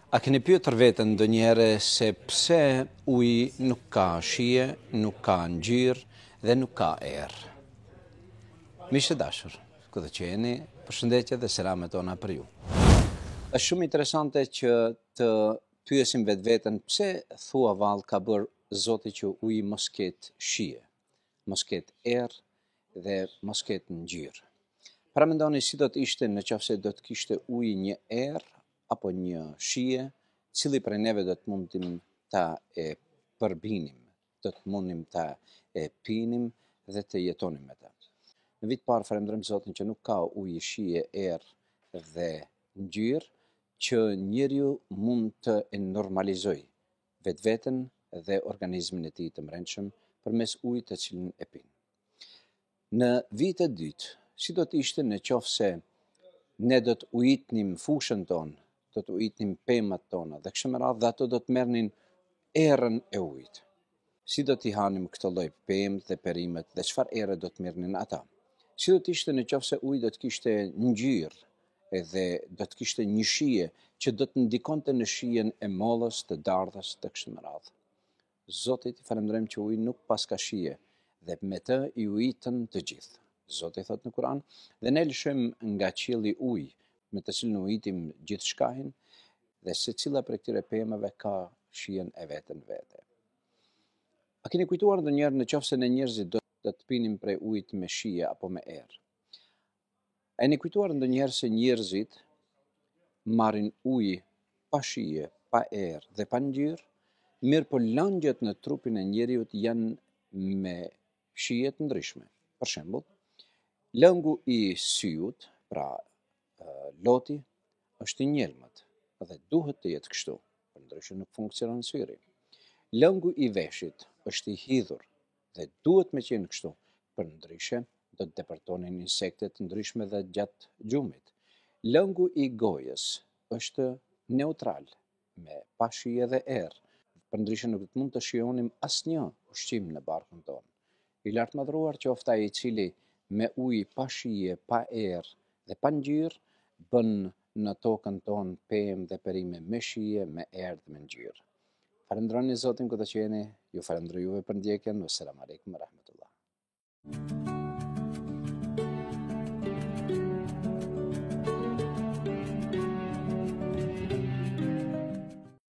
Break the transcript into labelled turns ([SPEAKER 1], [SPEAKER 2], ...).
[SPEAKER 1] A keni pyetur veten ndonjëherë se pse uji nuk ka shije, nuk ka ngjyrë dhe nuk ka erë? Miqtë e dashur, ku do që jeni, përshëndetje dhe selamet tona për ju. Është shumë interesante që të pyesim vetveten pse thua vallë ka bërë Zoti që uji mos ketë shije, mos ketë erë dhe mos ketë ngjyrë. Para mendoni si do të ishte në qoftë se do të kishte uji një erë apo një shije, cili prej neve do të mundim ta e përbinim, do të mundim ta e pinim dhe të jetonim me ta. Në vit parë falenderojmë Zotin që nuk ka ujë, shije, erë dhe ngjyrë, që njeriu mund të e normalizoj vetveten dhe organizmin e tij të mbrëmshëm përmes ujit të cilin e pin. Në vitin e dytë, si do të ishte në qoftë se ne do të ujitnim fushën tonë, do të ujitnim pemat tona dhe kështu me radhë dhe ato do të merrnin erën e ujit. Si do t'i hanim këtë lloj pemë dhe perimet dhe çfarë erë do të merrnin ata? Si do të ishte në qoftë se uji do të kishte ngjyrë edhe do të kishte një shije që do të ndikonte në shijen e mollës, të dardhës të kështu me radhë. Zotit i falenderojmë që uji nuk pas ka shije dhe me të i ujitën të gjithë. Zoti thot në Kur'an, dhe ne lëshojmë nga qielli ujë me të cilin ujitim gjithë shkahin dhe secila prej këtyre pemëve ka shijen e vetën vete. A keni kujtuar ndonjëherë në qoftë se ne njerëzit do të pinim prej ujit me shije apo me erë? A keni kujtuar ndonjëherë se njerëzit marrin ujë pa shije, pa erë dhe pa ngjyrë, mirë po lëngjet në trupin e njeriut janë me shije të ndryshme. Për shembull, lëngu i syut, pra loti, është i njelmët dhe duhet të jetë kështu, përndryshe nuk funksionon syri. Lëngu i veshit është i hidhur dhe duhet me qenë kështu, përndryshe do të depërtonin insekte të ndryshme dhe gjatë gjumit. Lëngu i gojës është neutral, me pa shije dhe erë, përndryshe nuk mund të shijonim asnjë ushqim në barkun tonë. I lartmadhëruar qoftë ai i cili me ujë pa shije, pa erë dhe pa ngjyrë bën në tokën tonë pemë dhe perime me shije, me erë dhe me ngjyrë. Falenderoni Zotin kudo që jeni, ju falenderoj juve për ndjekjen. Selam aleikum wa rahmatullah.